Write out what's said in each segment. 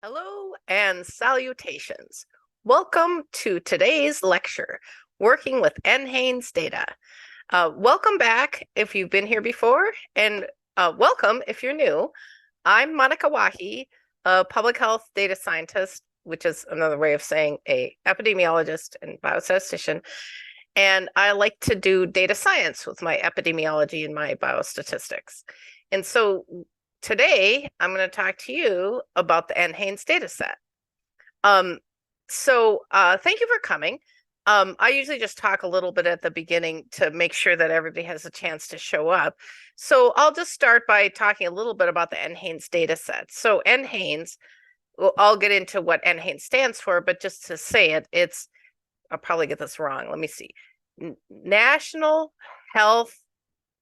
Hello and salutations. Welcome to today's lecture, Working with NHANES Data. Welcome back if you've been here before, and welcome if you're new. I'm Monika, a public health data scientist, which is another way of saying a epidemiologist and biostatistician. And I like to do data science with my epidemiology and my biostatistics. And so today I'm going to talk to you about the NHANES data set. Thank you for coming. I usually just talk a little bit at the beginning to make sure that everybody has a chance to show up. So I'll just start by talking a little bit about the NHANES data set. So NHANES, well, I'll get into what NHANES stands for, but just to say it, I'll probably get this wrong. Let me see. National Health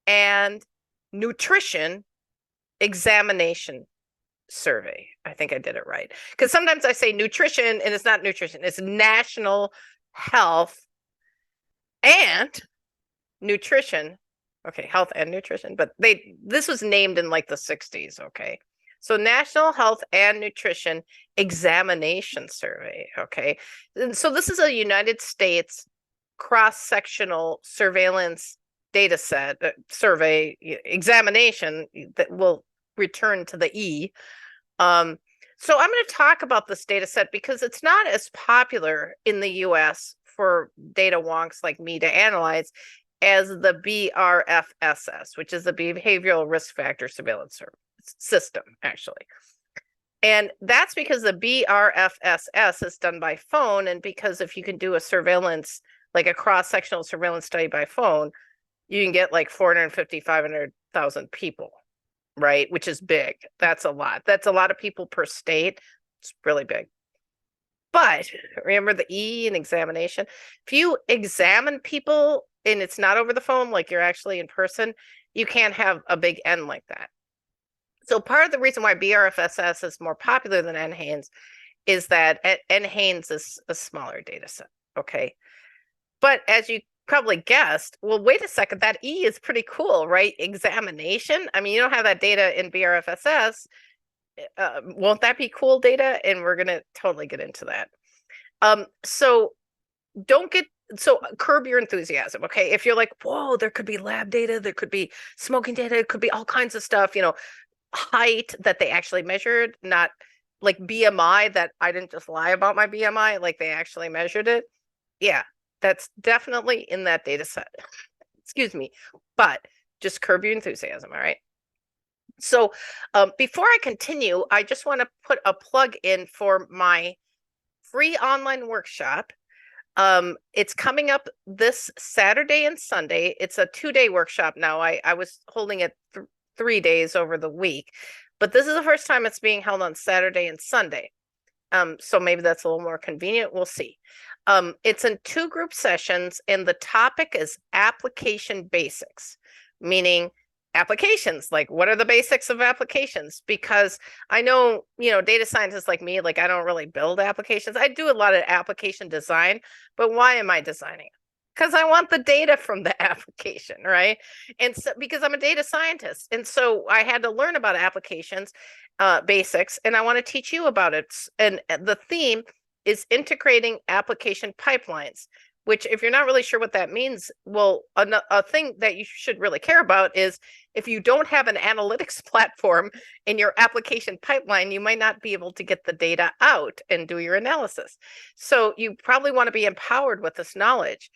and Nutrition Examination Survey. I think I did it right. Because sometimes I say nutrition and it's not nutrition, it's National Health and Nutrition. Okay, health and nutrition, but this was named in like the 60s, okay? So National Health and Nutrition Examination Survey, okay? And so this is a United States cross-sectional surveillance data set, survey examination that will return to the E. So I'm going to talk about this data set because it's not as popular in the US for data wonks like me to analyze as the BRFSS, which is the Behavioral Risk Factor Surveillance System, actually. And that's because the BRFSS is done by phone, and because if you can do a surveillance, like a cross-sectional surveillance study by phone, you can get like 450, 500,000 people, right? Which is big. That's a lot. That's a lot of people per state. It's really big. But remember the E in examination? If you examine people and it's not over the phone, like you're actually in person, you can't have a big N like that. So part of the reason why BRFSS is more popular than NHANES is that NHANES is a smaller data set, okay? But as you probably guessed, well, wait a second, that E is pretty cool, right? Examination. I mean, you don't have that data in BRFSS. Won't that be cool data? And we're going to totally get into that. So curb your enthusiasm, okay? If you're like, whoa, there could be lab data, there could be smoking data, it could be all kinds of stuff, height that they actually measured, not like BMI, that I didn't just lie about my BMI, like they actually measured it. Yeah, that's definitely in that data set. Excuse me, but just curb your enthusiasm, all right? So before I continue, I just want to put a plug in for my free online workshop. It's coming up this Saturday and Sunday. It's a 2-day workshop now. I was holding it 3 days over the week, but this is the first time it's being held on Saturday and Sunday. So maybe that's a little more convenient. We'll see. It's in 2 group sessions, and the topic is application basics, meaning applications, like what are the basics of applications? Because I know, data scientists like me, like I don't really build applications. I do a lot of application design, but why am I designing it? Because I want the data from the application, right? And so because I'm a data scientist, and so I had to learn about applications basics, and I want to teach you about it. And the theme is integrating application pipelines, which if you're not really sure what that means, well, a thing that you should really care about is if you don't have an analytics platform in your application pipeline, you might not be able to get the data out and do your analysis. So you probably want to be empowered with this knowledge.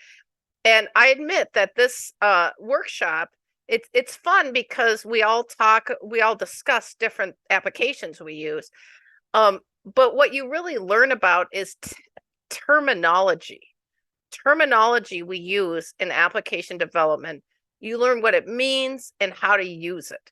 And I admit that this workshop, it's fun because we all discuss different applications we use. But what you really learn about is terminology we use in application development. You learn what it means and how to use it.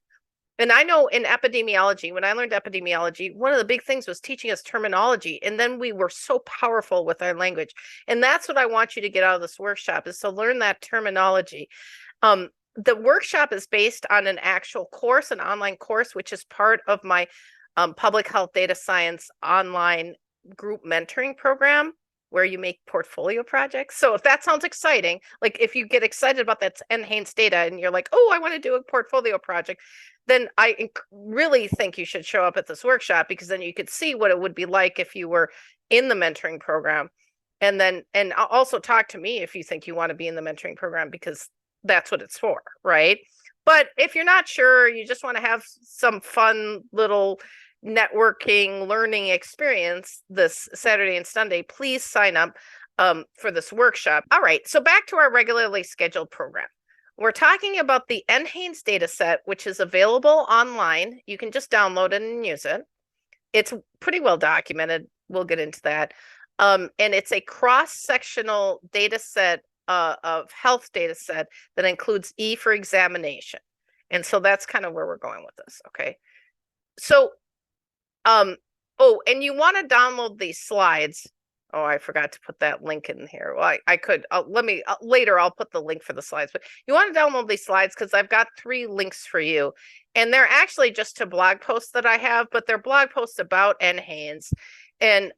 And I know in epidemiology, when I learned epidemiology, one of the big things was teaching us terminology. And then we were so powerful with our language. And that's what I want you to get out of this workshop, is to learn that terminology. The workshop is based on an actual course, an online course, which is part of my public health data science online group mentoring program. where you make portfolio projects. So if that sounds exciting, like if you get excited about that NHANES data and you're like, oh, I want to do a portfolio project, then I really think you should show up at this workshop, because then you could see what it would be like if you were in the mentoring program. And also talk to me if you think you want to be in the mentoring program, because that's what it's for, right? But if you're not sure, you just want to have some fun little networking learning experience this Saturday and Sunday, please sign up for this workshop. All right, so back to our regularly scheduled program. We're talking about the NHANES data set, which is available online. You can just download it and use it. It's pretty well documented. We'll get into that. And it's a cross-sectional data set of health data set that includes E for examination. And so that's kind of where we're going with this, okay? So, oh, and you want to download these slides. Oh, I forgot to put that link in here. Well, I could, later I'll put the link for the slides, but you want to download these slides because I've got 3 links for you. And they're actually just to blog posts that I have, but they're blog posts about NHANES. And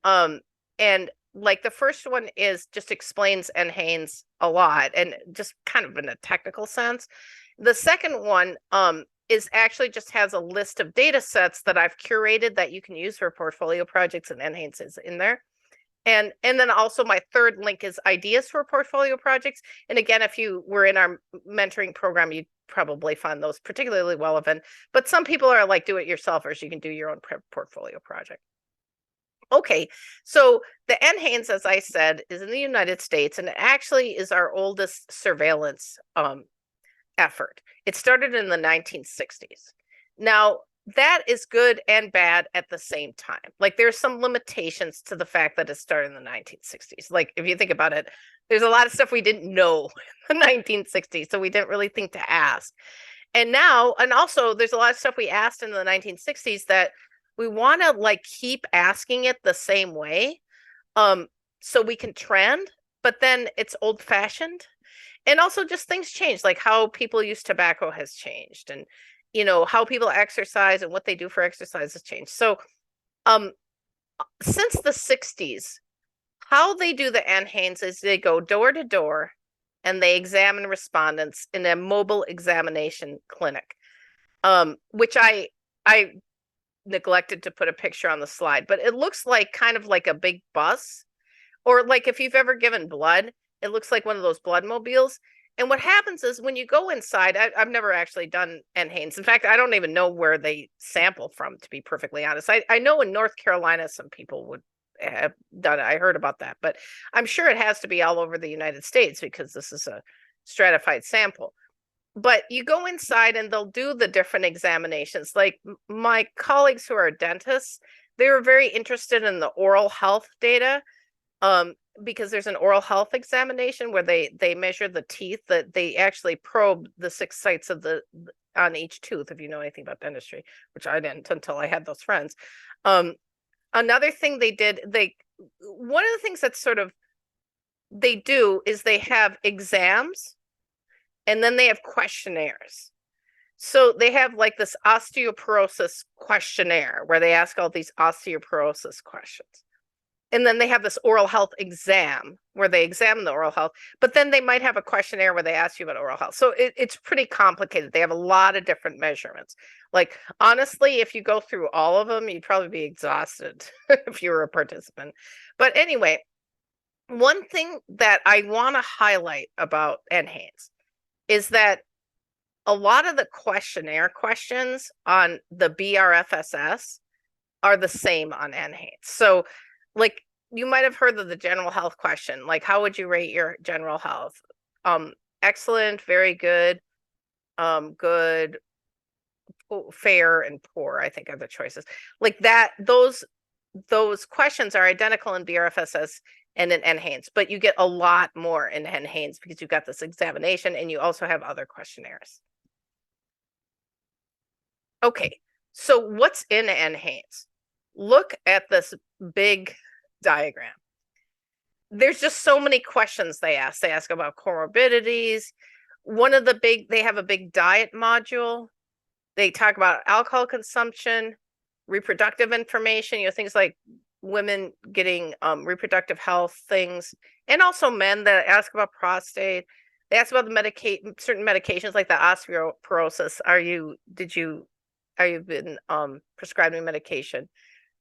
like the first one is just explains NHANES a lot and just kind of in a technical sense. The second one is actually just has a list of data sets that I've curated that you can use for portfolio projects, and NHANES is in there. And then also my third link is ideas for portfolio projects. And again, if you were in our mentoring program, you'd probably find those particularly relevant. But some people are like do-it-yourselfers. You can do your own portfolio project. Okay, so the NHANES, as I said, is in the United States, and it actually is our oldest surveillance effort. It started in the 1960s. Now, that is good and bad at the same time. Like there's some limitations to the fact that it started in the 1960s. Like if you think about it, there's a lot of stuff we didn't know in the 1960s, so we didn't really think to ask. And now, and also there's a lot of stuff we asked in the 1960s that we want to like keep asking it the same way, so we can trend, but then it's old fashioned. And also just things change, like how people use tobacco has changed, and how people exercise and what they do for exercise has changed. So since the 60s, how they do the NHANES is they go door to door and they examine respondents in a mobile examination clinic, which I neglected to put a picture on the slide, but it looks like kind of like a big bus, or like if you've ever given blood, it looks like one of those blood mobiles. And what happens is when you go inside, I've never actually done NHANES. In fact, I don't even know where they sample from, to be perfectly honest. I know in North Carolina, some people would have done it. I heard about that, but I'm sure it has to be all over the United States because this is a stratified sample. But you go inside and they'll do the different examinations. Like my colleagues who are dentists, they were very interested in the oral health data, because there's an oral health examination where they measure the teeth, that they actually probe the 6 sites of on each tooth, if you know anything about dentistry, which I didn't until I had those friends. Another thing they did, one of the things that sort of they do is they have exams and then they have questionnaires. So they have like this osteoporosis questionnaire where they ask all these osteoporosis questions. And then they have this oral health exam where they examine the oral health, but then they might have a questionnaire where they ask you about oral health. So it's pretty complicated. They have a lot of different measurements. Like, honestly, if you go through all of them, you'd probably be exhausted if you were a participant. But anyway, one thing that I want to highlight about NHANES is that a lot of the questionnaire questions on the BRFSS are the same on NHANES. So like you might have heard of the general health question, like how would you rate your general health? Excellent, very good, good, fair, and poor, I think are the choices. Like that, those questions are identical in BRFSS and in NHANES, but you get a lot more in NHANES because you've got this examination and you also have other questionnaires. Okay, so what's in NHANES? Look at this big diagram. There's just so many questions they ask. They ask about comorbidities. They have a big diet module. They talk about alcohol consumption, reproductive information, things like women getting reproductive health things, and also men that ask about prostate. They ask about the certain medications like the osteoporosis. Are you been prescribed medication?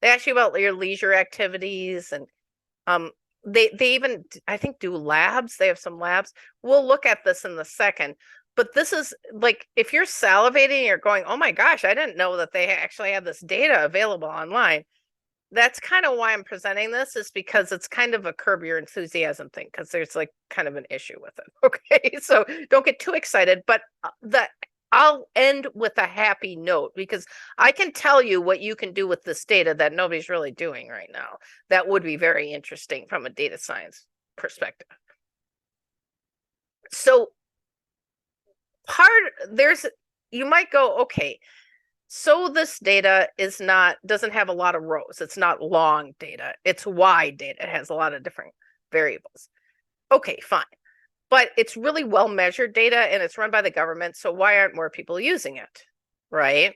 They ask you about your leisure activities, and um they even, I think, do labs. They have some labs. We'll look at this in a second. But this is like, if you're salivating, you're going, oh my gosh, I didn't know that they actually have this data available online. That's kind of why I'm presenting this, is because it's kind of a curb your enthusiasm thing, because there's like kind of an issue with it. Okay, so don't get too excited, but I'll end with a happy note, because I can tell you what you can do with this data that nobody's really doing right now. That would be very interesting from a data science perspective. So you might go, okay, so this data doesn't have a lot of rows. It's not long data. It's wide data. It has a lot of different variables. Okay, fine. But it's really well measured data, and it's run by the government. So why aren't more people using it? Right?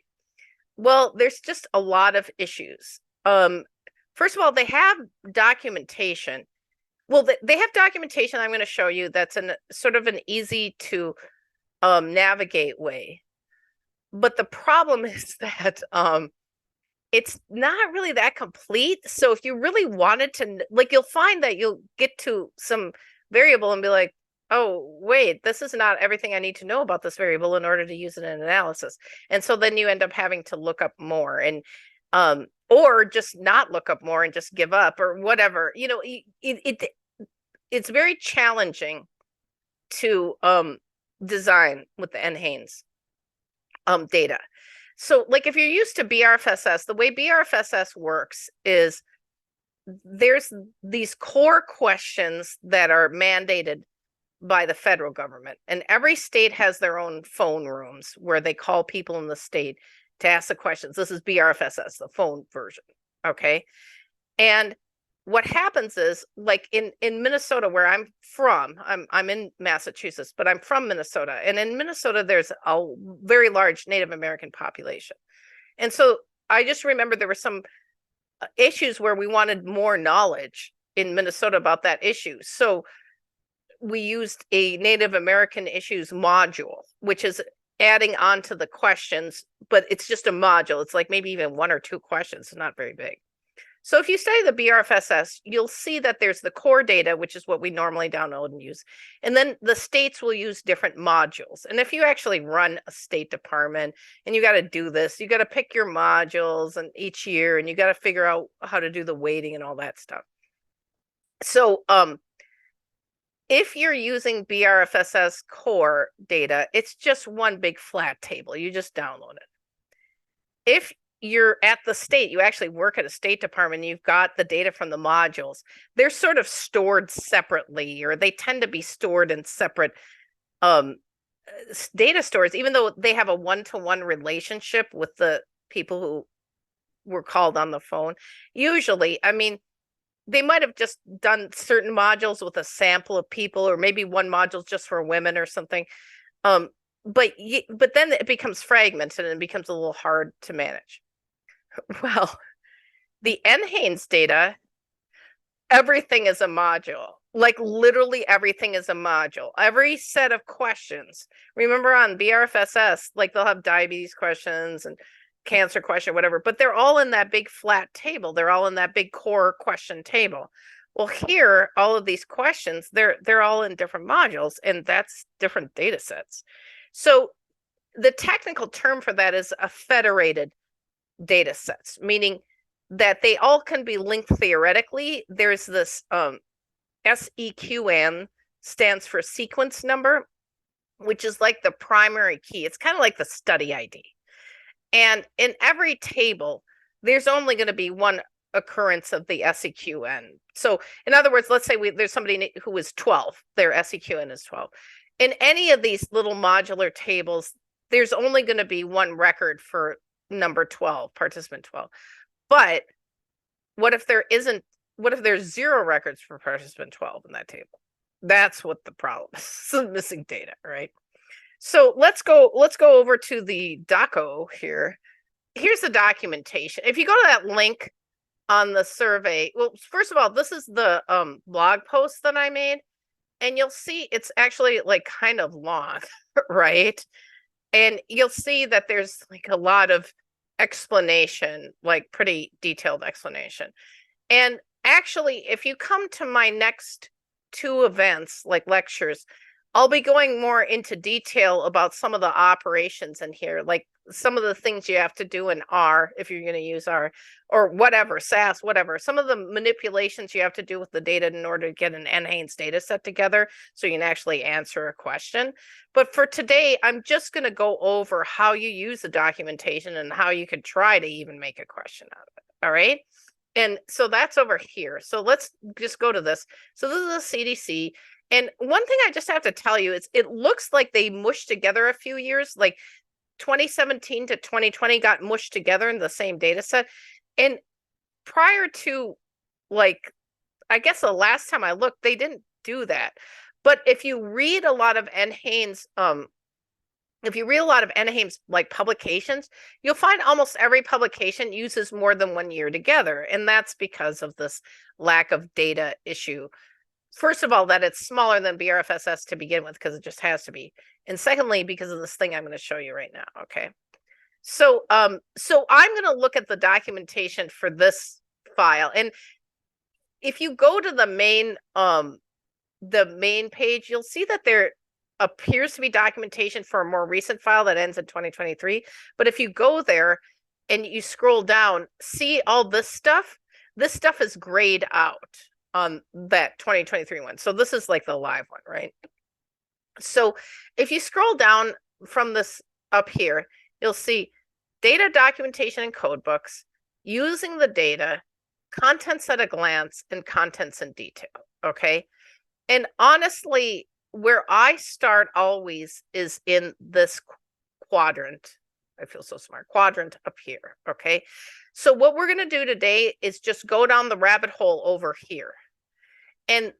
Well, there's just a lot of issues. First of all, they have documentation. Well, they have documentation I'm going to show you that's sort of an easy to navigate way. But the problem is that it's not really that complete. So if you really wanted to, like, you'll find that you'll get to some variable and be like, oh, wait, this is not everything I need to know about this variable in order to use it in analysis. And so then you end up having to look up more, and or just not look up more and just give up or whatever. You know, it's very challenging to design with the NHANES data. So like, if you're used to BRFSS, the way BRFSS works is there's these core questions that are mandated by the federal government, and every state has their own phone rooms where they call people in the state to ask the questions. This is BRFSS, the phone version. Okay. And what happens is, like in Minnesota, where I'm from, I'm in Massachusetts, but I'm from Minnesota. And in Minnesota, there's a very large Native American population. And so I just remember there were some issues where we wanted more knowledge in Minnesota about that issue. So we used a Native American issues module, which is adding on to the questions, but it's just a module. It's like maybe even 1 or 2 questions. It's not very big. So if you study the BRFSS, you'll see that there's the core data, which is what we normally download and use. And then the states will use different modules. And if you actually run a state department and you got to do this, you got to pick your modules and each year, and you got to figure out how to do the weighting and all that stuff. So if you're using BRFSS core data, it's just one big flat table. You just download it. If you're at the state, you actually work at a state department, you've got the data from the modules, they're sort of stored separately, or they tend to be stored in separate data stores, even though they have a one-to-one relationship with the people who were called on the phone. Usually, I mean, they might have just done certain modules with a sample of people, or maybe one module just for women or something. But then it becomes fragmented and it becomes a little hard to manage. Well, the NHANES data, everything is a module. Like, literally everything is a module. Every set of questions. Remember on BRFSS, like, they'll have diabetes questions and cancer question, whatever, but they're all in that big flat table. They're all in that big core question table. Well, here, all of these questions, they're all in different modules, and that's different data sets. So the technical term for that is a federated data sets, meaning that they all can be linked theoretically. There's this SEQN, stands for sequence number, which is like the primary key. It's kind of like the study ID. And in every table, there's only going to be one occurrence of the SEQN. So in other words, let's say there's somebody who is 12, their SEQN is 12. In any of these little modular tables, there's only going to be one record for number 12, participant 12. But what if there's 0 records for participant 12 in that table? That's what the problem is, missing data, right? So let's go over to the doco here. Here's the documentation. If you go to that link, on the survey. Well, first of all, this is the blog post that I made, and you'll see it's actually like kind of long, right? And you'll see that there's like a lot of explanation, like pretty detailed explanation. And actually, if you come to my next two events, like lectures, I'll be going more into detail about some of the operations in here, like some of the things you have to do in R if you're going to use R, or whatever, SAS, whatever. Some of the manipulations you have to do with the data in order to get an NHANES data set together so you can actually answer a question. But for today, I'm just going to go over how you use the documentation and how you could try to even make a question out of it. All right. And so that's over here. So let's just go to this. So this is a CDC. And one thing I just have to tell you is it looks like they mushed together a few years, like 2017 to 2020 got mushed together in the same data set. And prior to, like, I guess the last time I looked, they didn't do that. But if you read a lot of NHANES, like publications, you'll find almost every publication uses more than 1 year together. And that's because of this lack of data issue. First of all, that it's smaller than BRFSS to begin with, because it just has to be. And secondly, because of this thing I'm going to show you right now. Okay. So I'm going to look at the documentation for this file. And if you go to the main page, you'll see that there appears to be documentation for a more recent file that ends in 2023. But if you go there and you scroll down, see all this stuff is grayed out on that 2023 one. So this is like the live one, right? So if you scroll down from this up here, you'll see data documentation and code books, using the data, contents at a glance, and contents in detail. Okay. And honestly, where I start always is in this quadrant. I feel so smart. Quadrant up here. Okay. So what we're going to do today is just go down the rabbit hole over here. And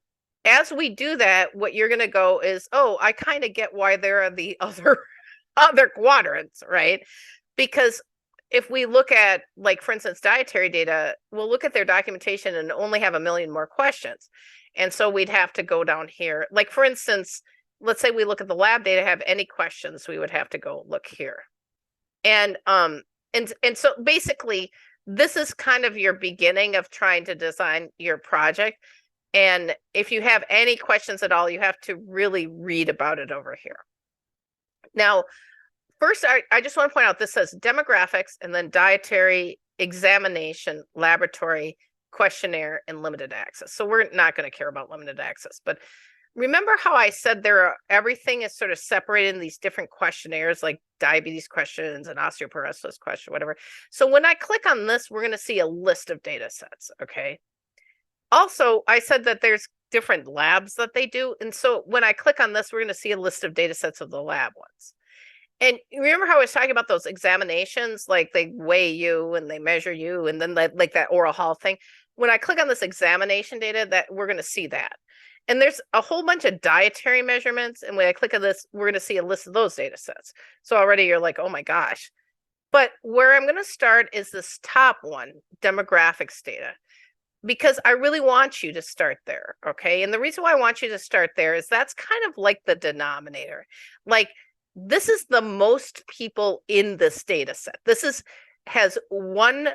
as we do that, what you're going to go is, oh, I kind of get why there are the other quadrants, right? Because if we look at, like, for instance, dietary data, we'll look at their documentation and only have 1 million more questions. And so we'd have to go down here. Like, for instance, let's say we look at the lab data, have any questions, we would have to go look here. And so basically, this is kind of your beginning of trying to design your project. And if you have any questions at all, you have to really read about it over here. Now, first, I just want to point out, this says demographics and then dietary, examination, laboratory, questionnaire, and limited access. So we're not going to care about limited access. But remember how I said everything is sort of separated in these different questionnaires, like diabetes questions and osteoporosis question, whatever. So when I click on this, we're going to see a list of data sets. Okay. Also, I said that there's different labs that they do. And so when I click on this, we're going to see a list of data sets of the lab ones. And remember how I was talking about those examinations, like they weigh you and they measure you, and then like that oral health thing. When I click on this examination data, that we're going to see that. And there's a whole bunch of dietary measurements. And when I click on this, we're going to see a list of those data sets. So already you're like, oh my gosh. But where I'm going to start is this top one, demographics data, because I really want you to start there. Okay. And the reason why I want you to start there is that's kind of like the denominator. Like, this is the most people in this data set. This has one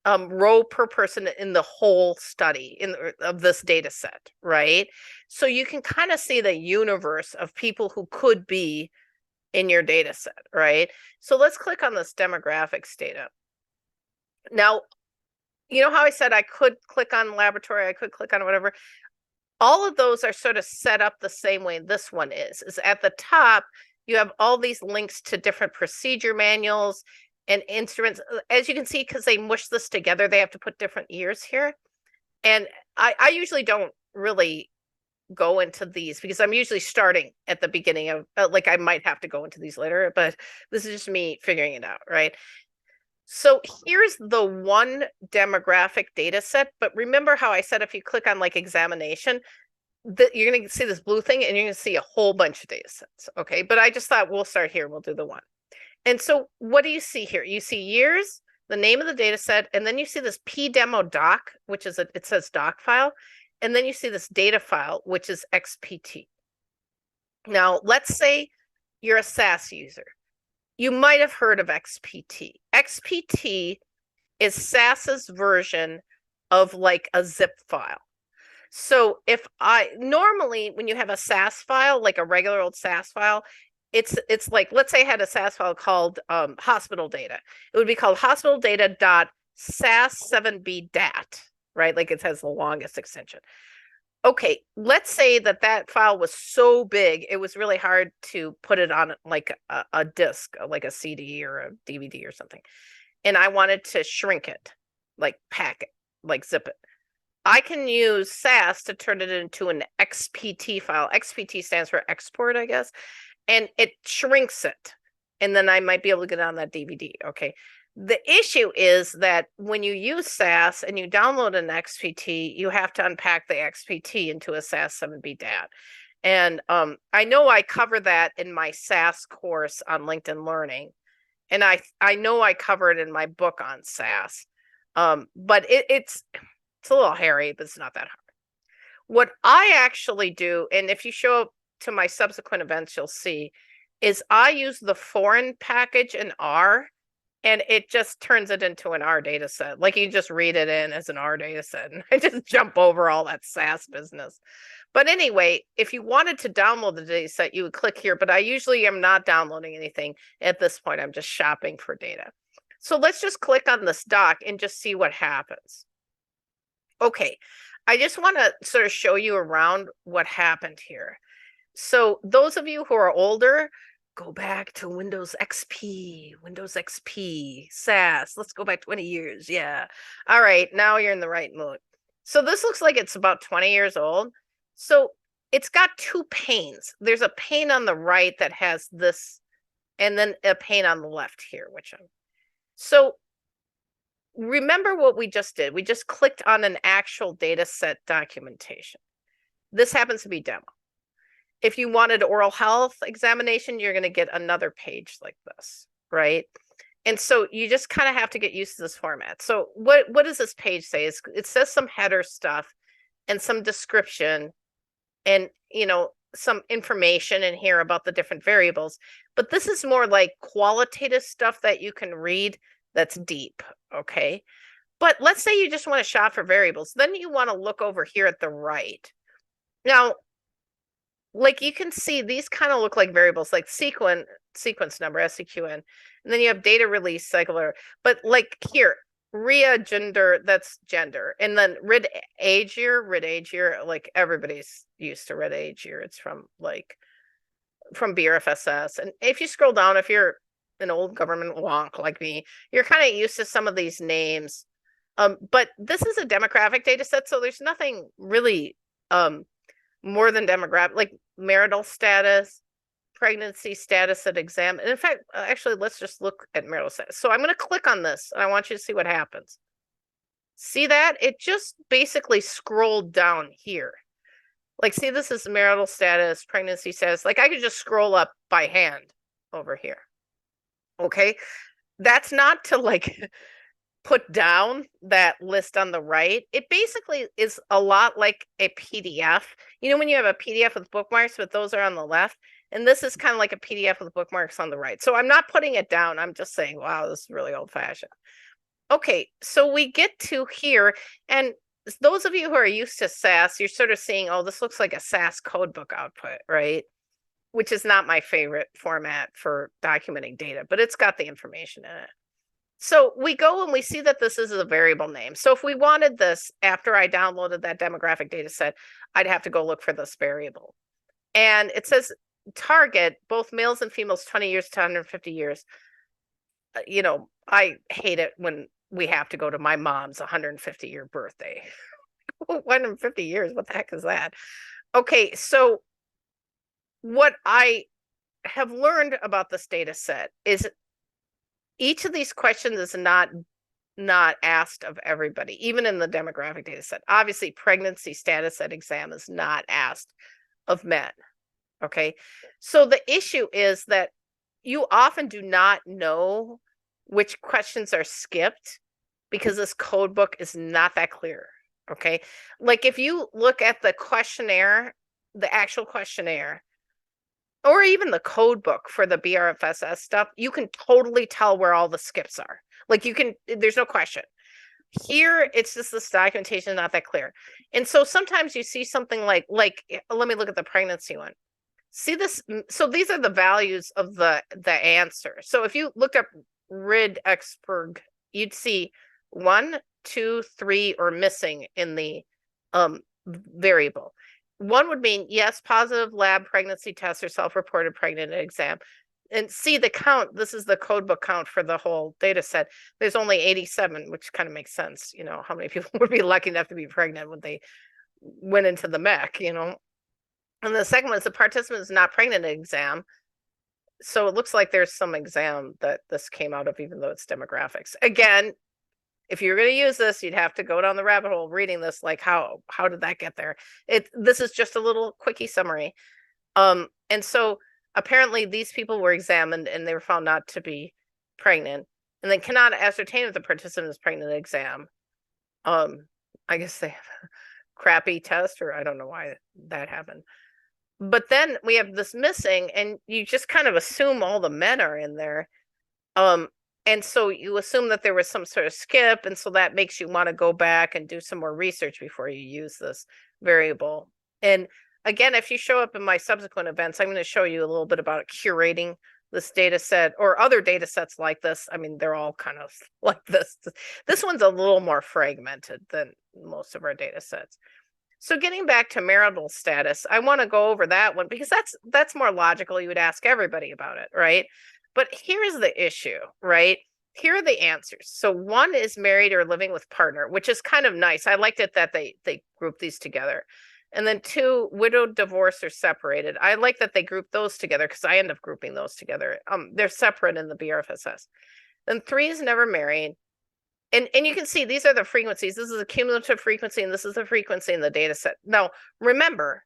row per person in the whole study of this data set, right? So you can kind of see the universe of people who could be in your data set, right? So let's click on this demographics data. Now, you know how I said I could click on laboratory, I could click on whatever. All of those are sort of set up the same way this one is at the top. You have all these links to different procedure manuals and instruments. As you can see, because they mush this together, they have to put different years here. And I usually don't really go into these because I'm usually starting at the beginning of, like, I might have to go into these later, but this is just me figuring it out, right? So here's the one demographic data set. But remember how I said if you click on like examination, you're going to see this blue thing and you're going to see a whole bunch of data sets. Okay. But I just thought we'll start here. We'll do the one. And so what do you see here? You see years, the name of the data set, and then you see this pdemo doc, which is it says doc file, and then you see this data file, which is XPT. Now, let's say you're a SAS user. You might have heard of XPT. XPT is SAS's version of like a zip file. So if normally when you have a SAS file, like a regular old SAS file, it's like, let's say I had a SAS file called hospital data. It would be called hospital data dot SAS7B dat, right? Like it has the longest extension. Okay, let's say that file was so big, it was really hard to put it on like a disc, like a CD or a DVD or something. And I wanted to shrink it, like pack it, like zip it. I can use SAS to turn it into an XPT file. XPT stands for export, I guess. And it shrinks it. And then I might be able to get on that DVD. Okay. The issue is that when you use SAS and you download an XPT, you have to unpack the XPT into a SAS7B DAT. And I know I cover that in my SAS course on LinkedIn Learning. And I know I cover it in my book on SAS. But it's a little hairy, but it's not that hard. What I actually do, and if you show up to my subsequent events, you'll see, is I use the foreign package in R, and it just turns it into an R data set. Like you just read it in as an R data set, and I just jump over all that SAS business. But anyway, if you wanted to download the data set, you would click here, but I usually am not downloading anything at this point. I'm just shopping for data. So let's just click on this doc and just see what happens. Okay, I just want to sort of show you around what happened here. So those of you who are older, go back to Windows XP, SAS. Let's go back 20 years. Yeah. All right, now you're in the right mood. So this looks like it's about 20 years old. So it's got two panes. There's a pane on the right that has this, and then a pane on the left here, so remember what we just did. We just clicked on an actual data set documentation. This happens to be demo. If you wanted oral health examination, you're going to get another page like this, right? And so you just kind of have to get used to this format. So what does this page say? It says some header stuff and some description and, some information in here about the different variables. But this is more like qualitative stuff that you can read that's deep, okay? But let's say you just want to shop for variables. Then you want to look over here at the right. Now, like you can see, these kind of look like variables, like sequence number, SEQN, and then you have data release cycle. But like here, RIA gender, that's gender, and then RID age year, like everybody's used to RID age year. It's from BRFSS. And if you scroll down, if you're an old government wonk like me, you're kind of used to some of these names. But this is a demographic data set, so there's nothing really more than demographic, like marital status, pregnancy status at exam. And in fact, actually, let's just look at marital status. So I'm going to click on this, and I want you to see what happens. See that? It just basically scrolled down here. Like, see, this is marital status, pregnancy status. Like, I could just scroll up by hand over here. Okay? That's not to, like, put down that list on the right. It basically is a lot like a PDF. When you have a PDF with bookmarks, but those are on the left. And this is kind of like a PDF with bookmarks on the right. So I'm not putting it down. I'm just saying, wow, this is really old fashioned. Okay, so we get to here. And those of you who are used to SAS, you're sort of seeing, oh, this looks like a SAS codebook output, right? Which is not my favorite format for documenting data, but it's got the information in it. So we go and we see that this is a variable name. So if we wanted this after I downloaded that demographic data set, I'd have to go look for this variable. And it says target both males and females 20 years to 150 years. I hate it when we have to go to my mom's 150-year birthday. 150 years, what the heck is that? Okay, so what I have learned about this data set is each of these questions is not asked of everybody, even in the demographic data set. Obviously, pregnancy status at exam is not asked of men. Okay, so the issue is that you often do not know which questions are skipped because this code book is not that clear. Okay. Like if you look at the questionnaire, the actual questionnaire, or even the code book for the BRFSS stuff, you can totally tell where all the skips are. Like you can, there's no question. Here, it's just this documentation is not that clear. And so sometimes you see something like, let me look at the pregnancy one. See this? So these are the values of the answer. So if you looked up RID Experg, you'd see 1, 2, 3, or missing in the variable. 1 would mean yes, positive lab pregnancy test or self-reported pregnant exam. And see the count. This is the codebook count for the whole data set. There's only 87, which kind of makes sense. You know, how many people would be lucky enough to be pregnant when they went into the MEC, you know? And the second one is the participant is not pregnant exam. So it looks like there's some exam that this came out of, even though it's demographics. Again, if you're going to use this, you'd have to go down the rabbit hole reading this, like how did that get there? This is just a little quickie summary. And so apparently these people were examined and they were found not to be pregnant, and they cannot ascertain if the participant is pregnant exam. I guess they have a crappy test, or I don't know why that happened. But then we have this missing, and you just kind of assume all the men are in there. And so you assume that there was some sort of skip, and so that makes you want to go back and do some more research before you use this variable. And again, if you show up in my subsequent events, I'm going to show you a little bit about curating this data set or other data sets like this. I mean, they're all kind of like this. This one's a little more fragmented than most of our data sets. So getting back to marital status, I want to go over that one because that's more logical. You would ask everybody about it, right? But here's the issue, right? Here are the answers. So 1 is married or living with partner, which is kind of nice. I liked it that they group these together. And then 2, widowed, divorced, or separated. I like that they group those together because I end up grouping those together. They're separate in the BRFSS. Then 3 is never married. And you can see these are the frequencies. This is a cumulative frequency, and this is the frequency in the data set. Now, remember,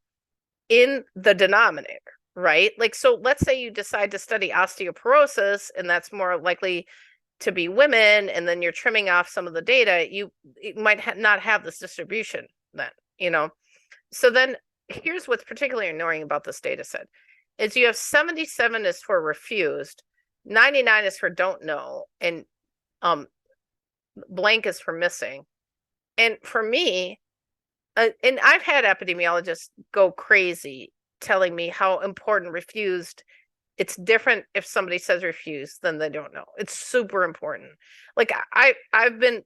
in the denominator, right? Like, so let's say you decide to study osteoporosis, and that's more likely to be women, and then you're trimming off some of the data, it might not have this distribution then, you know? So then here's what's particularly annoying about this data set is you have 77 is for refused, 99 is for don't know, and blank is for missing. And for me, and I've had epidemiologists go crazy telling me how important refused. It's different if somebody says refused than they don't know. It's super important. Like I've been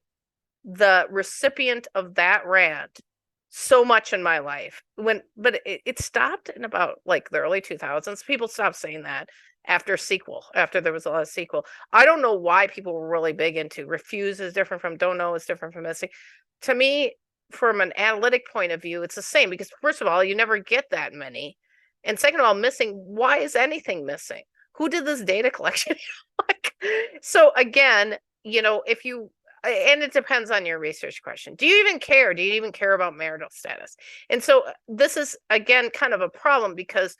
the recipient of that rant so much in my life but it stopped in about like the early 2000s. People stopped saying that after there was a lot of SQL. I don't know why people were really big into refuse is different from don't know is different from missing. To me, from an analytic point of view, it's the same because first of all, you never get that many. And second of all, missing, why is anything missing? Who did this data collection? So again, you know, and it depends on your research question. Do you even care? Do you even care about marital status? And so this is, again, kind of a problem because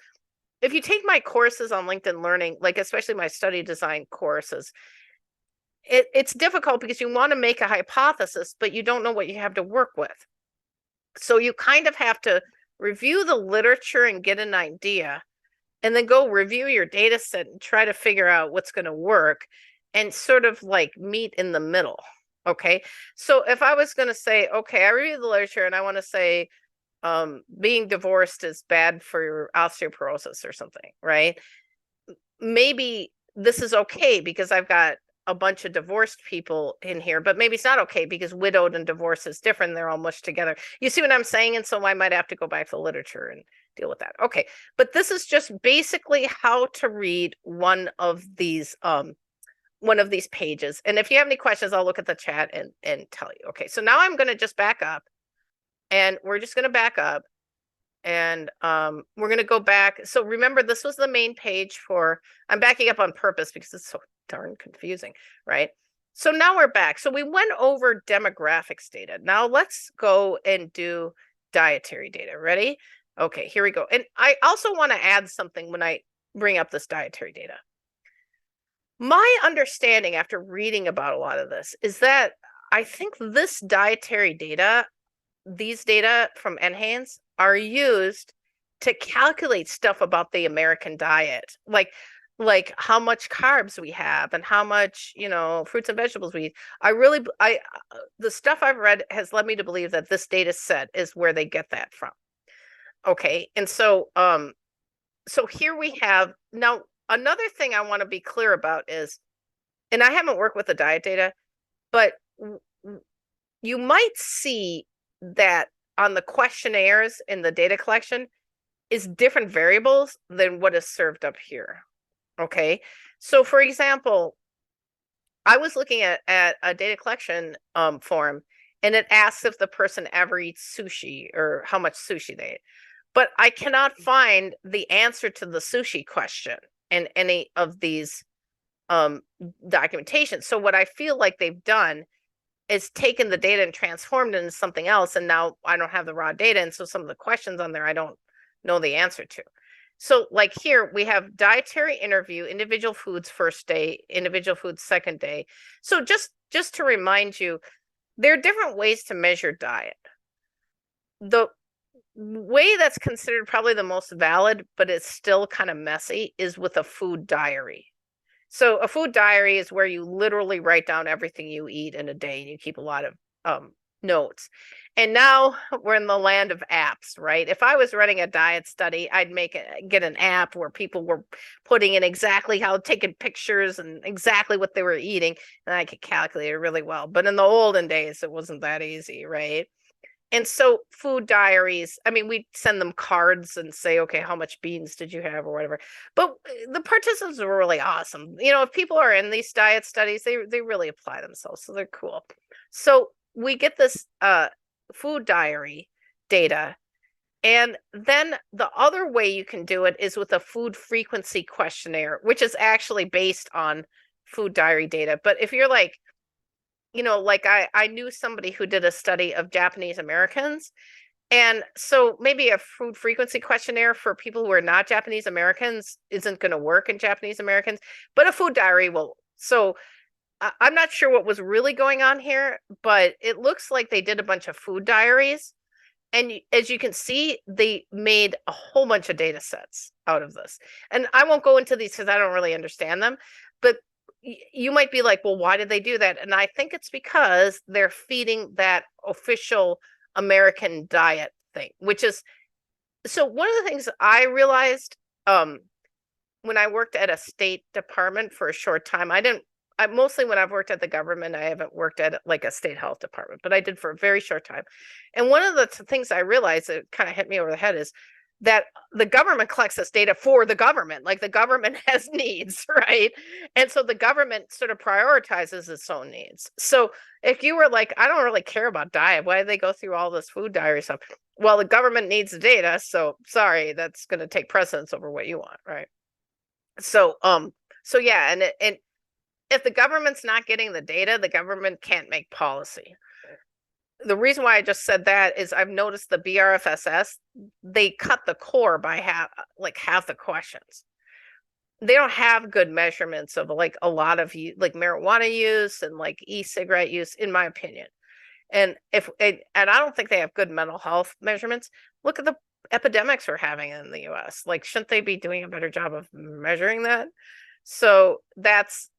if you take my courses on LinkedIn Learning, like especially my study design courses, it's difficult because you want to make a hypothesis, but you don't know what you have to work with. So you kind of have to review the literature and get an idea, and then go review your data set and try to figure out what's going to work and sort of like meet in the middle. Okay. So if I was going to say, okay, I reviewed the literature and I want to say being divorced is bad for your osteoporosis or something, right? Maybe this is okay because I've got a bunch of divorced people in here, but maybe it's not okay because widowed and divorced is different. They're all mushed together. You see what I'm saying? And so I might have to go back to the literature and deal with that. Okay. But this is just basically how to read one of these pages. And if you have any questions, I'll look at the chat and tell you. Okay. So now I'm going to just back up, and we're just going to back up, and we're going to go back. So remember, this was the main page I'm backing up on purpose because it's so darn confusing, right? So now we're back. So we went over demographics data. Now let's go and do dietary data. Ready? Okay, here we go. And I also want to add something when I bring up this dietary data. My understanding after reading about a lot of this is that I think this dietary data, these data from NHANES, are used to calculate stuff about the American diet, like how much carbs we have and how much, fruits and vegetables we eat. I the stuff I've read has led me to believe that this data set is where they get that from. Okay. And so here we have now another thing I want to be clear about is, and I haven't worked with the diet data, but you might see that on the questionnaires in the data collection is different variables than what is served up here. Okay. So for example, I was looking at a data collection form, and it asks if the person ever eats sushi or how much sushi they eat. But I cannot find the answer to the sushi question in any of these documentation. So what I feel like they've done is taken the data and transformed it into something else. And now I don't have the raw data. And so some of the questions on there, I don't know the answer to. So like here we have dietary interview, individual foods first day, individual foods second day. So just to remind you, there are different ways to measure diet. The way that's considered probably the most valid, but it's still kind of messy, is with a food diary. So a food diary is where you literally write down everything you eat in a day, and you keep a lot of notes. And now we're in the land of apps, right? If I was running a diet study, I'd get an app where people were putting in exactly how, taking pictures and exactly what they were eating, and I could calculate it really well. But in the olden days, it wasn't that easy, right? And so food diaries, I mean, we send them cards and say, okay, how much beans did you have or whatever. But the participants were really awesome. If people are in these diet studies, they really apply themselves. So they're cool. So we get this food diary data. And then the other way you can do it is with a food frequency questionnaire, which is actually based on food diary data. But if you're like, like I knew somebody who did a study of Japanese Americans. And so maybe a food frequency questionnaire for people who are not Japanese Americans isn't going to work in Japanese Americans, but a food diary will. So I'm not sure what was really going on here, but it looks like they did a bunch of food diaries. And as you can see, they made a whole bunch of data sets out of this. And I won't go into these because I don't really understand them, but you might be like, well, why did they do that? And I think it's because they're feeding that official American diet thing, which is, so one of the things I realized when I worked at a state department for a short time, mostly when I've worked at the government, I haven't worked at like a state health department, but I did for a very short time. And one of the things I realized that kind of hit me over the head is that the government collects this data for the government. Like the government has needs, right? And so the government sort of prioritizes its own needs. So if you were like, I don't really care about diet, why do they go through all this food diary stuff? Well, the government needs the data, so sorry, that's going to take precedence over what you want, right? So yeah, and if the government's not getting the data, the government can't make policy. The reason why I just said that is I've noticed the BRFSS, they cut the core by half the questions. They don't have good measurements of like a lot of like marijuana use and like e-cigarette use, in my opinion. And I don't think they have good mental health measurements. Look at the epidemics we're having in the US. Like, shouldn't they be doing a better job of measuring that? So that's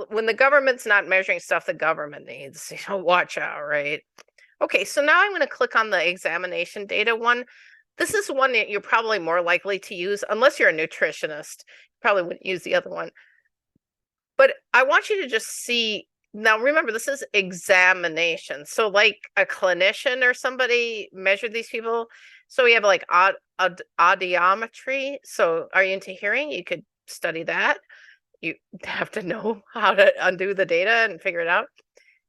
when the government's not measuring stuff the government needs, watch out, right? Okay, so now I'm going to click on the examination data one. This is one that you're probably more likely to use, unless you're a nutritionist. You probably wouldn't use the other one. But I want you to just see, now remember, this is examination. So like a clinician or somebody measured these people. So we have like audiometry. So are you into hearing? You could study that. You have to know how to undo the data and figure it out.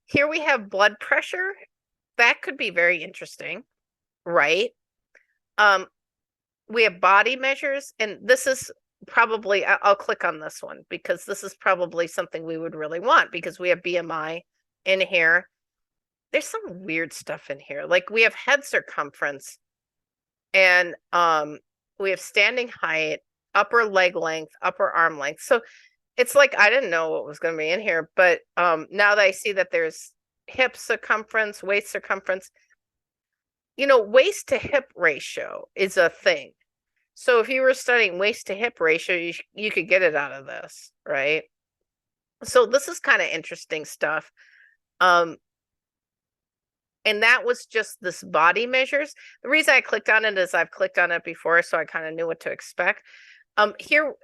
Here we have blood pressure. That could be very interesting, right? We have body measures, and this is probably, I'll click on this one because this is probably something we would really want, because we have BMI in here. There's some weird stuff in here. Like we have head circumference, and we have standing height, upper leg length, upper arm length. So It's like I didn't know what was going to be in here, but now that I see that there's hip circumference, waist circumference, waist to hip ratio is a thing. So if you were studying waist to hip ratio, you could get it out of this, right? So this is kind of interesting stuff. And that was just this body measures. The reason I clicked on it is I've clicked on it before, so I kind of knew what to expect. Here,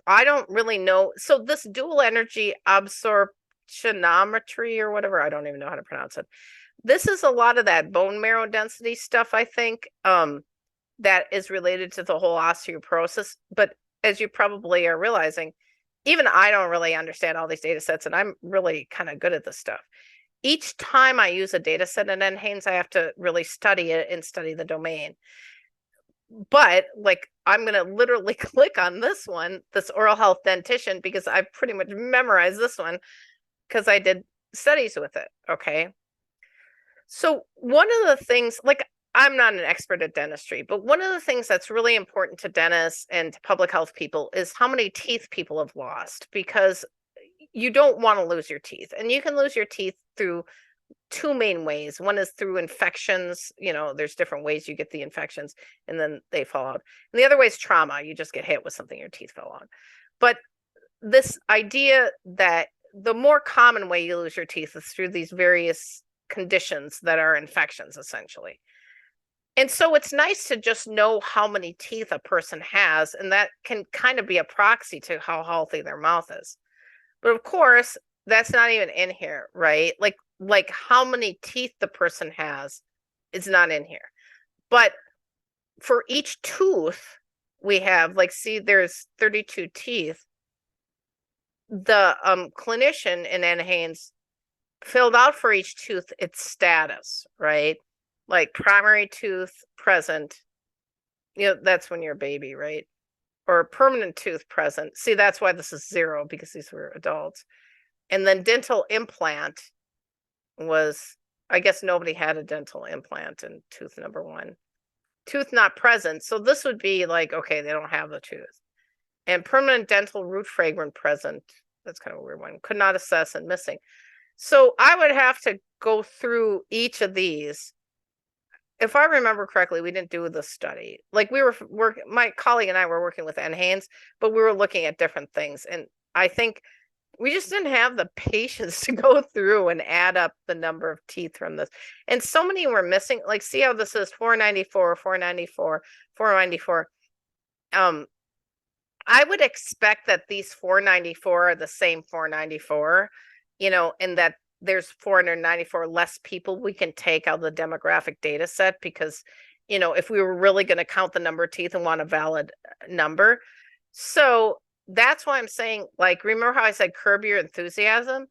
I don't really know. So this dual energy absorptionometry or whatever, I don't even know how to pronounce it. This is a lot of that bone marrow density stuff, I think, that is related to the whole osteoporosis. But as you probably are realizing, even I don't really understand all these data sets, and I'm really kind of good at this stuff. Each time I use a data set in NHANES, I have to really study it and study the domain. But like, I'm going to literally click on this one, this oral health dentition, because I've pretty much memorized this one because I did studies with it. Okay. So one of the things, like, I'm not an expert at dentistry, but one of the things that's really important to dentists and to public health people is how many teeth people have lost, because you don't want to lose your teeth. And you can lose your teeth through two main ways. One is through infections. There's different ways you get the infections and then they fall out. And the other way is trauma. You just get hit with something, your teeth fell on. But this idea that the more common way you lose your teeth is through these various conditions that are infections, essentially. And so it's nice to just know how many teeth a person has, and that can kind of be a proxy to how healthy their mouth is. But of course, that's not even in here, right? Like how many teeth the person has is not in here. But for each tooth we have, like, see, there's 32 teeth. The clinician in NHANES filled out for each tooth its status, right? Like primary tooth present, that's when you're a baby, right? Or permanent tooth present. See, that's why this is 0, because these were adults. And then dental implant was, I guess nobody had a dental implant in tooth number 1. Tooth not present. So this would be like, okay, they don't have the tooth. And permanent dental root fragment present. That's kind of a weird one. Could not assess and missing. So I would have to go through each of these. If I remember correctly, we didn't do the study. Like, we were my colleague and I were working with NHANES, but we were looking at different things. And I think we just didn't have the patience to go through and add up the number of teeth from this. And so many were missing. Like, see how this is 494, 494, 494. I would expect that these 494 are the same 494, and that there's 494 less people we can take out of the demographic data set, because if we were really going to count the number of teeth and want a valid number. So that's why I'm saying, like, remember how I said curb your enthusiasm?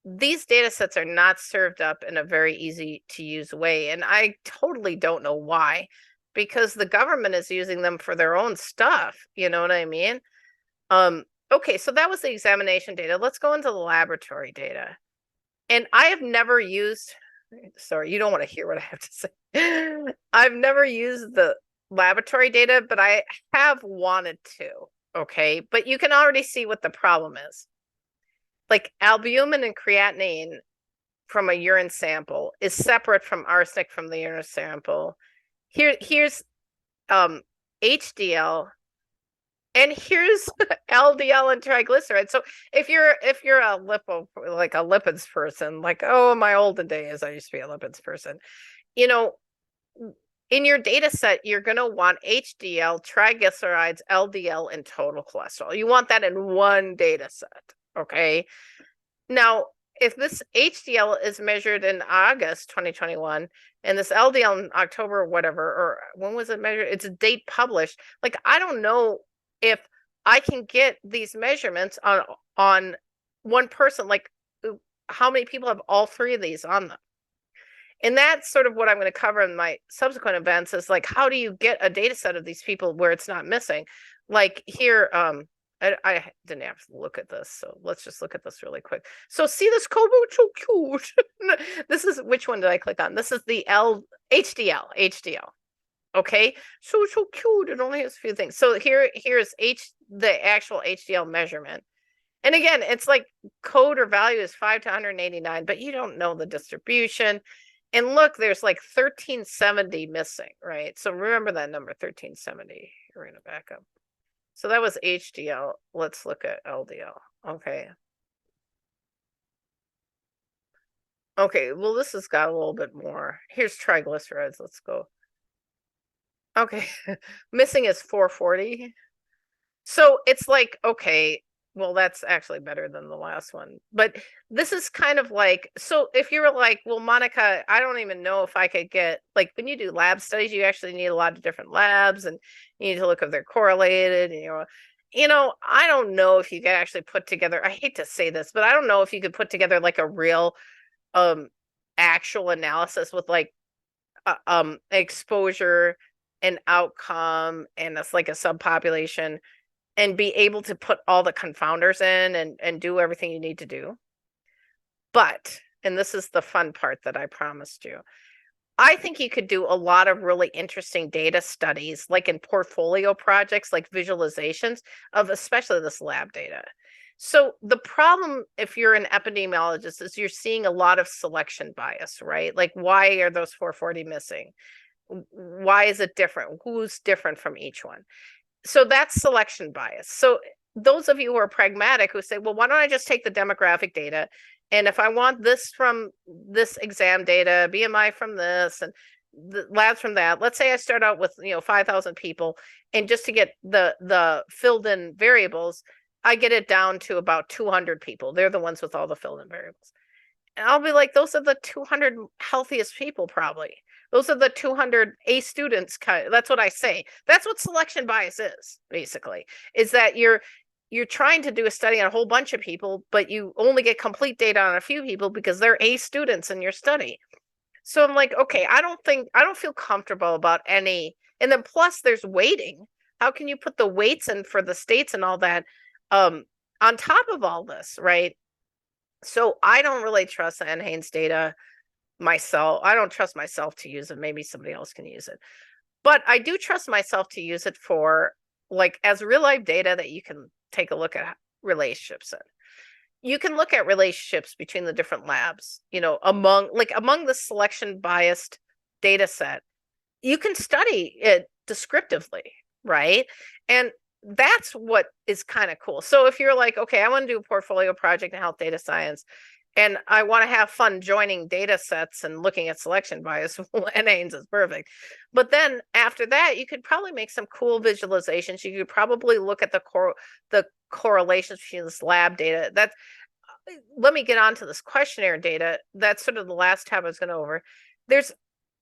These data sets are not served up in a very easy to use way, and I totally don't know why, because the government is using them for their own stuff. You know what I mean? Okay, so that was the examination data. Let's go into the laboratory data. And I have never used, sorry, you don't want to hear what I have to say. I've never used the laboratory data, but I have wanted to, okay? But you can already see what the problem is. Like, albumin and creatinine from a urine sample is separate from arsenic from the urine sample. Here's HDL, and here's LDL and triglycerides. So if you're a lipids person, like, oh, my olden days, I used to be a lipids person, in your data set, you're going to want HDL, triglycerides, LDL, and total cholesterol. You want that in one data set, okay? Now, if this HDL is measured in August 2021 and this LDL in October or whatever, or when was it measured? It's a date published. Like, I don't know if I can get these measurements on one person. Like, how many people have all three of these on them? And that's sort of what I'm going to cover in my subsequent events, is like, how do you get a data set of these people where it's not missing? Like here, I didn't have to look at this, so let's just look at this really quick. So see this code? Oh, so cute. This is, which one did I click on? This is the HDL. Okay, so cute. It only has a few things. So here's the actual HDL measurement. And again, it's like code or value is 5 to 189, but you don't know the distribution. And look, there's like 1370 missing, right? So remember that number, 1370. We're going to back up. So that was HDL. Let's look at LDL. Okay. Okay, well, this has got a little bit more. Here's triglycerides. Let's go. Okay, missing is 440. So it's like, okay, well, that's actually better than the last one. But this is kind of like, so if you were like, well, Monika, I don't even know if I could get, like, when you do lab studies, you actually need a lot of different labs and you need to look if they're correlated. And, I don't know if you could actually put together, I hate to say this, but I don't know if you could put together like a real actual analysis with like exposure and outcome and it's like a subpopulation and be able to put all the confounders in and do everything you need to do. But, and this is the fun part that I promised you, I think you could do a lot of really interesting data studies, like in portfolio projects, like visualizations of especially this lab data. So the problem, if you're an epidemiologist, is you're seeing a lot of selection bias, right? Like, why are those 440 missing? Why is it different? Who's different from each one? So that's selection bias. So those of you who are pragmatic who say, well, why don't I just take the demographic data? And if I want this from this exam data, BMI from this, and the labs from that, let's say I start out with 5,000 people, and just to get the filled in variables, I get it down to about 200 people. They're the ones with all the filled in variables. And I'll be like, those are the 200 healthiest people, probably. Those are the 200 A students. That's what I say. That's what selection bias is, basically, is that you're trying to do a study on a whole bunch of people, but you only get complete data on a few people because they're A students in your study. So I'm like, okay, I don't feel comfortable about any. And then plus there's weighting. How can you put the weights in for the states and all that on top of all this, right? So I don't really trust the NHANES data myself. I don't trust myself to use it. Maybe somebody else can use it. But I do trust myself to use it for like as real life data that you can take a look at relationships in. You can look at relationships between the different labs, among the selection biased data set. You can study it descriptively, right? And that's what is kind of cool. So if you're like, okay, I want to do a portfolio project in health data science, and I want to have fun joining data sets and looking at selection bias, NHANES is perfect. But then after that, you could probably make some cool visualizations. You could probably look at the correlations between this lab data. Let me get on to this questionnaire data. That's sort of the last tab I was going to over.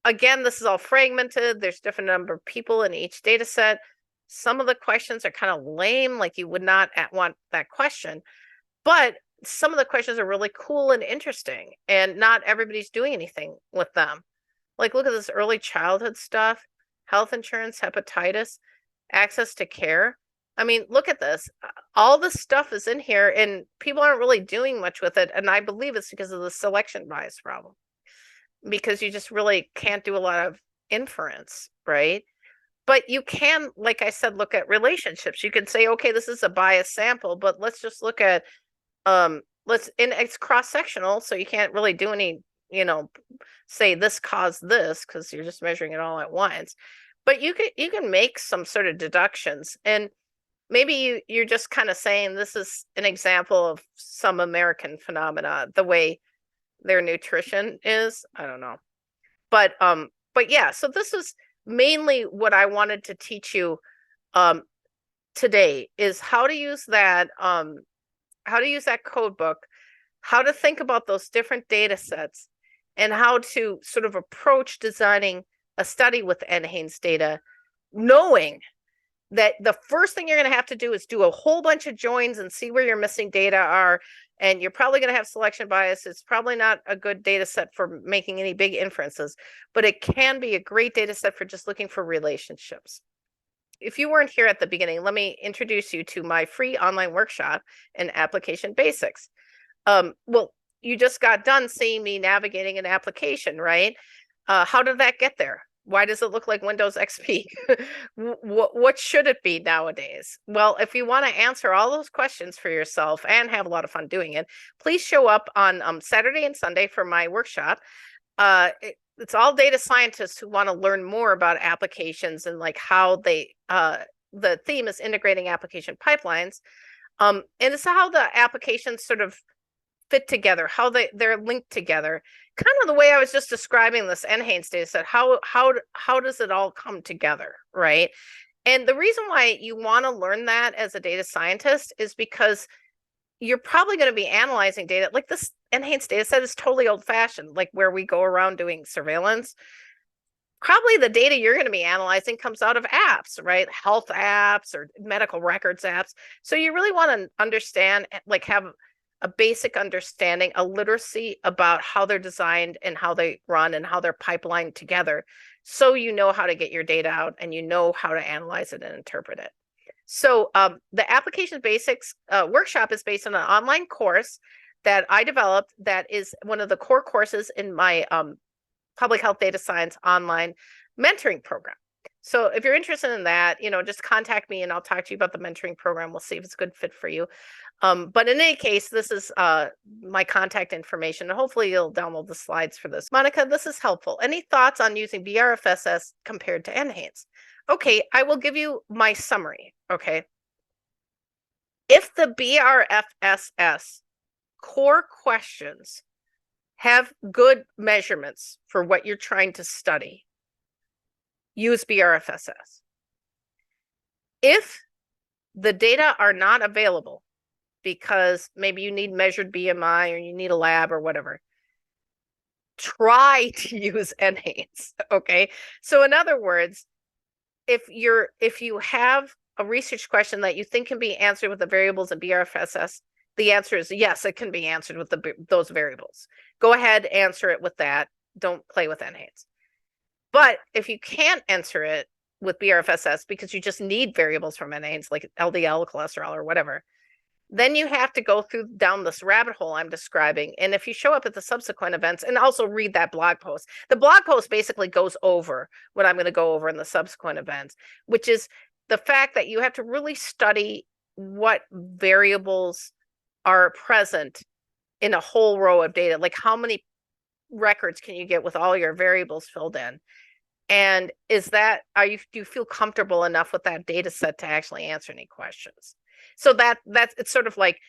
Again, this is all fragmented. There's different number of people in each data set. Some of the questions are kind of lame, like you would not want that question. But some of the questions are really cool and interesting, and not everybody's doing anything with them. Like, look at this early childhood stuff, health insurance, hepatitis, access to care. I mean, look at this. All this stuff is in here, and people aren't really doing much with it. And I believe it's because of the selection bias problem, because you just really can't do a lot of inference, right? But you can, like I said, look at relationships. You can say, okay, this is a biased sample, but let's just look at and it's cross-sectional, so you can't really do any, say this caused this, because you're just measuring it all at once. But you can make some sort of deductions, and maybe you're just kind of saying this is an example of some American phenomena, the way their nutrition is. I don't know. But yeah, so this is mainly what I wanted to teach you today, is how to use that code book, how to think about those different data sets, and how to sort of approach designing a study with NHANES data, knowing that the first thing you're going to have to do is do a whole bunch of joins and see where your missing data are. And you're probably going to have selection bias. It's probably not a good data set for making any big inferences, but it can be a great data set for just looking for relationships. If you weren't here at the beginning, let me introduce you to my free online workshop in application basics. Well, you just got done seeing me navigating an application, right? How did that get there? Why does it look like Windows XP? What should it be nowadays? Well, if you want to answer all those questions for yourself and have a lot of fun doing it, please show up on Saturday and Sunday for my workshop. It's all data scientists who want to learn more about applications and like how they, the theme is integrating application pipelines. And it's how the applications sort of fit together, how they're linked together, kind of the way I was just describing this NHANES data set. How does it all come together, right? And the reason why you want to learn that as a data scientist is because you're probably going to be analyzing data. Like this NHANES data set is totally old-fashioned, like where we go around doing surveillance. Probably the data you're going to be analyzing comes out of apps, right? Health apps or medical records apps. So you really want to understand, like have a basic understanding, a literacy about how they're designed and how they run and how they're pipelined together. So you know how to get your data out and you know how to analyze it and interpret it. So the application basics workshop is based on an online course that I developed that is one of the core courses in my public health data science online mentoring program. So if you're interested in that, just contact me and I'll talk to you about the mentoring program. We'll see if it's a good fit for you. But in any case, this is my contact information, and hopefully you'll download the slides for this. Monika, this is helpful. Any thoughts on using BRFSS compared to NHANES? Okay, I will give you my summary, okay? If the BRFSS core questions have good measurements for what you're trying to study, use BRFSS. If the data are not available because maybe you need measured BMI or you need a lab or whatever, try to use NHANES, okay? So in other words, if you have a research question that you think can be answered with the variables in BRFSS, the answer is yes, it can be answered with those variables. Go ahead, answer it with that. Don't play with NHANES. But if you can't answer it with BRFSS because you just need variables from NHANES like LDL, cholesterol, or whatever, then you have to go down this rabbit hole I'm describing. And if you show up at the subsequent events, and also read that blog post, the blog post basically goes over what I'm going to go over in the subsequent events, which is the fact that you have to really study what variables are present in a whole row of data. Like how many records can you get with all your variables filled in? And do you feel comfortable enough with that data set to actually answer any questions? So that's it's sort of like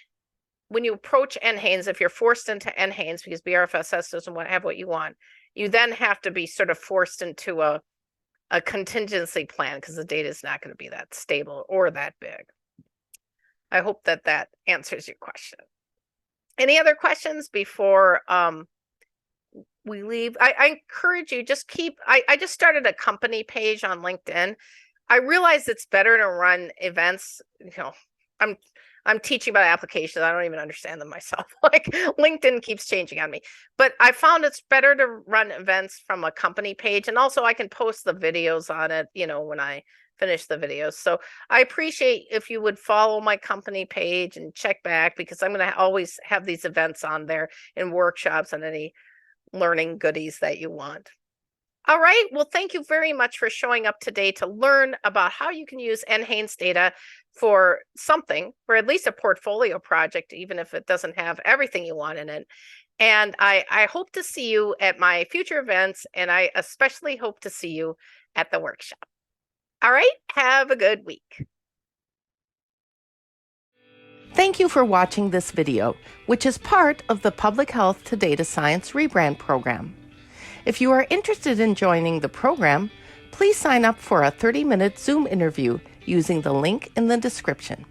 when you approach NHANES, if you're forced into NHANES because BRFSS doesn't have what you want, you then have to be sort of forced into a contingency plan because the data is not going to be that stable or that big. I hope that answers your question. Any other questions before we leave? I encourage you, I just started a company page on LinkedIn. I realize it's better to run events. I'm teaching about applications. I don't even understand them myself. Like LinkedIn keeps changing on me, but I found it's better to run events from a company page. And also I can post the videos on it, when I finish the videos. So I appreciate if you would follow my company page and check back, because I'm going to always have these events on there and workshops and any learning goodies that you want. All right. Well, thank you very much for showing up today to learn about how you can use NHANES data for something, for at least a portfolio project, even if it doesn't have everything you want in it. And I hope to see you at my future events, and I especially hope to see you at the workshop. All right. Have a good week. Thank you for watching this video, which is part of the Public Health to Data Science Rebrand program. If you are interested in joining the program, please sign up for a 30-minute Zoom interview using the link in the description.